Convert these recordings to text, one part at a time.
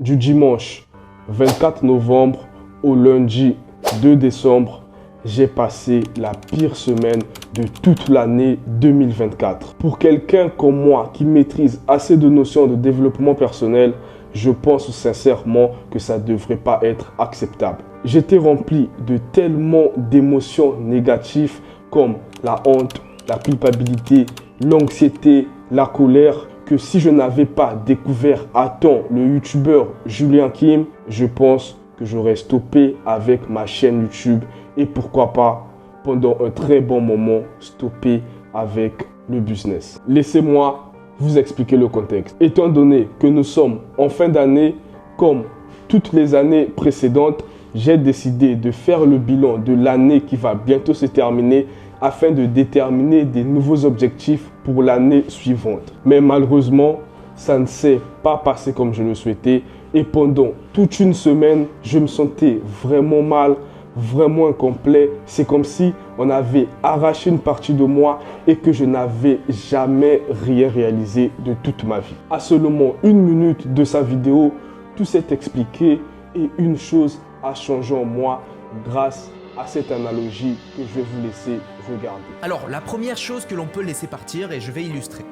Du dimanche 24 novembre au lundi 2 décembre, j'ai passé la pire semaine de toute l'année 2024. Pour quelqu'un comme moi qui maîtrise assez de notions de développement personnel, je pense sincèrement que ça ne devrait pas être acceptable. J'étais rempli de tellement d'émotions négatives comme la honte, la culpabilité, l'anxiété, la colère, que si je n'avais pas découvert à temps le youtubeur Julien Kim, je pense que j'aurais stoppé avec ma chaîne YouTube et pourquoi pas, pendant un très bon moment, stopper avec le business. Laissez-moi vous expliquer le contexte. Étant donné que nous sommes en fin d'année, comme toutes les années précédentes, j'ai décidé de faire le bilan de l'année qui va bientôt se terminer afin de déterminer des nouveaux objectifs pour l'année suivante. Mais malheureusement, ça ne s'est pas passé comme je le souhaitais et pendant toute une semaine, je me sentais vraiment mal, vraiment incomplet. C'est comme si on avait arraché une partie de moi et que je n'avais jamais rien réalisé de toute ma vie. À seulement 1 minute de sa vidéo, tout s'est expliqué et une chose a changé en moi grâce à cette analogie que je vais vous laisser regarder. Alors, la première chose que l'on peut laisser partir, et je vais illustrer.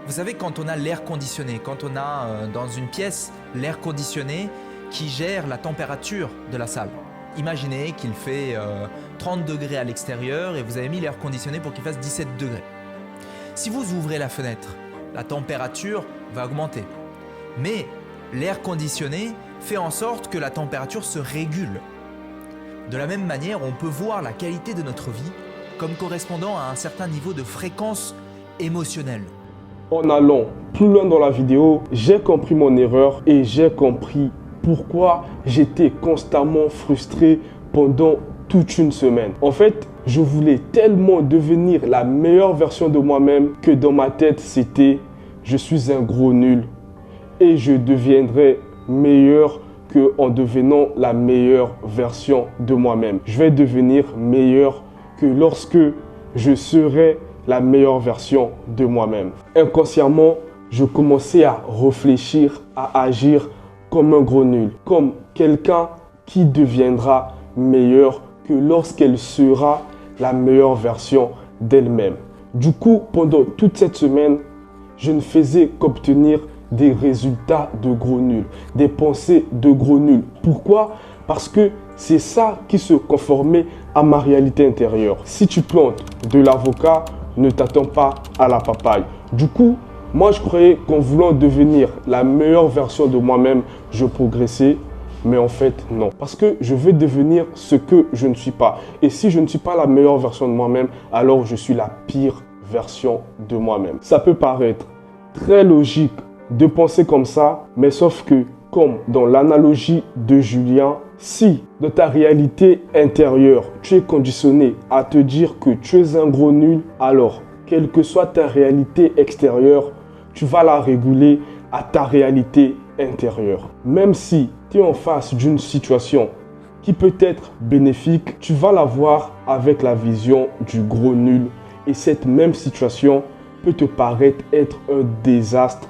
Vous savez, quand on a l'air conditionné, quand on a dans une pièce l'air conditionné qui gère la température de la salle. Imaginez qu'il fait 30 degrés à l'extérieur et vous avez mis l'air conditionné pour qu'il fasse 17 degrés. Si vous ouvrez la fenêtre, la température va augmenter. Mais l'air conditionné fait en sorte que la température se régule. De la même manière, on peut voir la qualité de notre vie comme correspondant à un certain niveau de fréquence émotionnelle. En allant plus loin dans la vidéo, j'ai compris mon erreur et j'ai compris pourquoi j'étais constamment frustré pendant toute une semaine. En fait, je voulais tellement devenir la meilleure version de moi-même que dans ma tête, c'était « je suis un gros nul et je deviendrai meilleur qu'en devenant la meilleure version de moi-même. Je vais devenir meilleur que lorsque je serai la meilleure version de moi-même. » Inconsciemment, je commençais à réfléchir, à agir comme un gros nul, comme quelqu'un qui deviendra meilleur que lorsqu'elle sera la meilleure version d'elle-même. Du coup, pendant toute cette semaine, je ne faisais qu'obtenir des résultats de gros nuls, des pensées de gros nuls. Pourquoi? Parce que c'est ça qui se conformait à ma réalité intérieure. Si tu plantes de l'avocat, ne t'attends pas à la papaye. Du coup, moi je croyais qu'en voulant devenir la meilleure version de moi-même, je progressais. Mais en fait, non. Parce que je veux devenir ce que je ne suis pas. Et si je ne suis pas la meilleure version de moi-même, alors je suis la pire version de moi-même. Ça peut paraître très logique de penser comme ça, mais sauf que, comme dans l'analogie de Julien, si dans ta réalité intérieure, tu es conditionné à te dire que tu es un gros nul, alors, quelle que soit ta réalité extérieure, tu vas la réguler à ta réalité intérieure. Même si tu es en face d'une situation qui peut être bénéfique, tu vas la voir avec la vision du gros nul. Et cette même situation peut te paraître être un désastre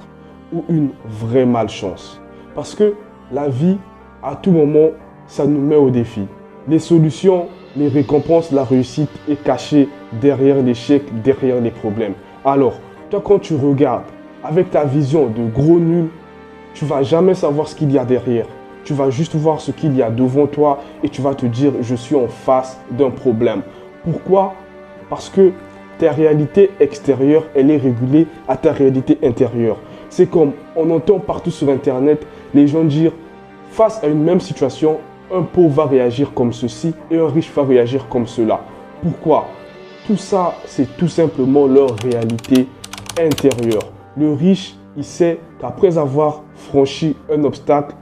ou une vraie malchance. Parce que la vie, à tout moment, ça nous met au défi. Les solutions, les récompenses, la réussite est cachée derrière l'échec, derrière les problèmes. Alors, toi quand tu regardes avec ta vision de gros nul, tu ne vas jamais savoir ce qu'il y a derrière. Tu vas juste voir ce qu'il y a devant toi et tu vas te dire « je suis en face d'un problème ». Pourquoi? Parce que ta réalité extérieure, elle est régulée à ta réalité intérieure. C'est comme on entend partout sur Internet les gens dire face à une même situation, un pauvre va réagir comme ceci et un riche va réagir comme cela. Pourquoi? Tout ça, c'est tout simplement leur réalité intérieure. Le riche, il sait qu'après avoir franchi un obstacle,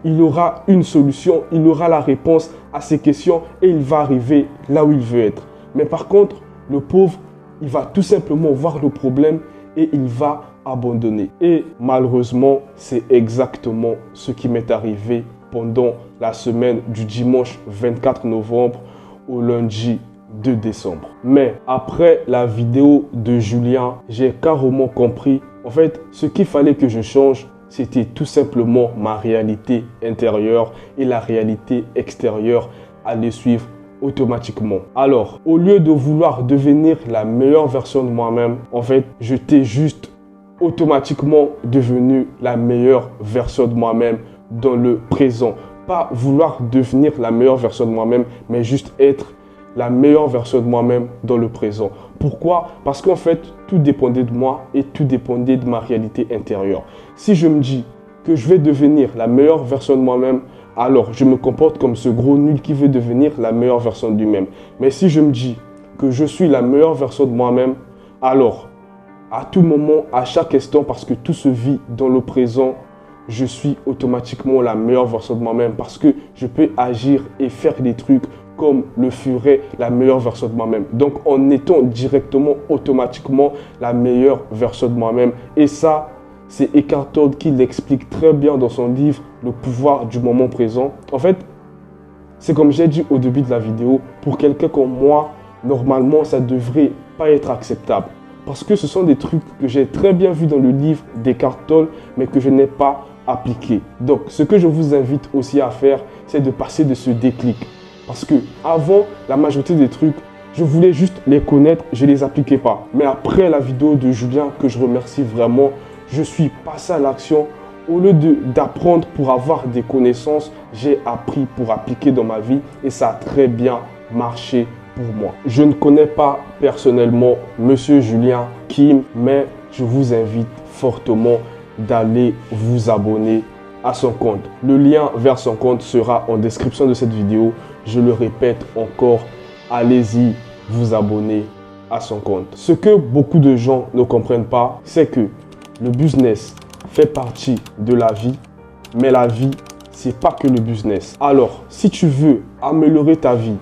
il aura une solution, il aura la réponse à ses questions et il va arriver là où il veut être. Mais par contre, le pauvre, il va tout simplement voir le problème et il va abandonner. Et malheureusement, c'est exactement ce qui m'est arrivé pendant la semaine du dimanche 24 novembre au lundi 2 décembre. Mais après la vidéo de Julien, j'ai carrément compris en fait ce qu'il fallait que je change c'était tout simplement ma réalité intérieure et la réalité extérieure allaient suivre automatiquement. Alors, au lieu de vouloir devenir la meilleure version de moi-même, en fait, j'étais juste automatiquement devenu la meilleure version de moi-même dans le présent. Pas vouloir devenir la meilleure version de moi-même, mais juste être la meilleure version de moi-même dans le présent. Pourquoi? Parce qu'en fait, tout dépendait de moi et tout dépendait de ma réalité intérieure. Si je me dis que je vais devenir la meilleure version de moi-même, alors je me comporte comme ce gros nul qui veut devenir la meilleure version de lui-même. Mais si je me dis que je suis la meilleure version de moi-même, alors à tout moment, à chaque instant, parce que tout se vit dans le présent, je suis automatiquement la meilleure version de moi-même parce que je peux agir et faire des trucs comme le ferait la meilleure version de moi-même. Donc, en étant directement, automatiquement la meilleure version de moi-même. Et ça, c'est Eckhart Tolle qui l'explique très bien dans son livre « Le pouvoir du moment présent ». En fait, c'est comme j'ai dit au début de la vidéo, pour quelqu'un comme moi, normalement, ça ne devrait pas être acceptable. Parce que ce sont des trucs que j'ai très bien vus dans le livre d'Eckhart Tolle, mais que je n'ai pas appliqué. Donc, ce que je vous invite aussi à faire, c'est de passer de ce déclic. Parce que avant, la majorité des trucs, je voulais juste les connaître, je ne les appliquais pas. Mais après la vidéo de Julien, que je remercie vraiment, je suis passé à l'action. Au lieu d'apprendre pour avoir des connaissances, j'ai appris pour appliquer dans ma vie et ça a très bien marché pour moi. Je ne connais pas personnellement Monsieur Julien Kim, mais je vous invite fortement d'aller vous abonner à son compte. Le lien vers son compte sera en description de cette vidéo. Je le répète encore, allez-y vous abonner à son compte. Ce que beaucoup de gens ne comprennent pas, c'est que le business fait partie de la vie, mais la vie, c'est pas que le business. Alors, si tu veux améliorer ta vie,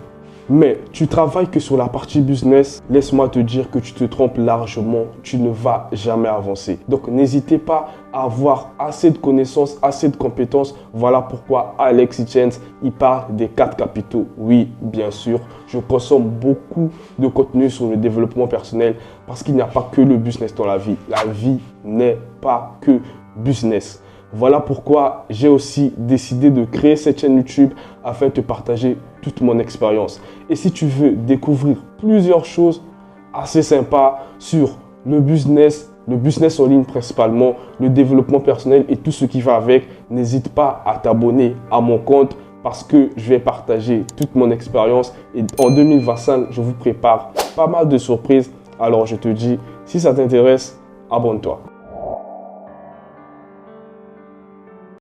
mais tu travailles que sur la partie business, laisse-moi te dire que tu te trompes largement, tu ne vas jamais avancer. Donc n'hésitez pas à avoir assez de connaissances, assez de compétences. Voilà pourquoi Alex Hitchens, il parle des 4 capitaux. Oui, bien sûr, je consomme beaucoup de contenu sur le développement personnel parce qu'il n'y a pas que le business dans la vie. La vie n'est pas que business. Voilà pourquoi j'ai aussi décidé de créer cette chaîne YouTube afin de te partager toute mon expérience. Et si tu veux découvrir plusieurs choses assez sympas sur le business en ligne principalement, le développement personnel et tout ce qui va avec, n'hésite pas à t'abonner à mon compte parce que je vais partager toute mon expérience. Et en 2025, je vous prépare pas mal de surprises. Alors je te dis, si ça t'intéresse, abonne-toi.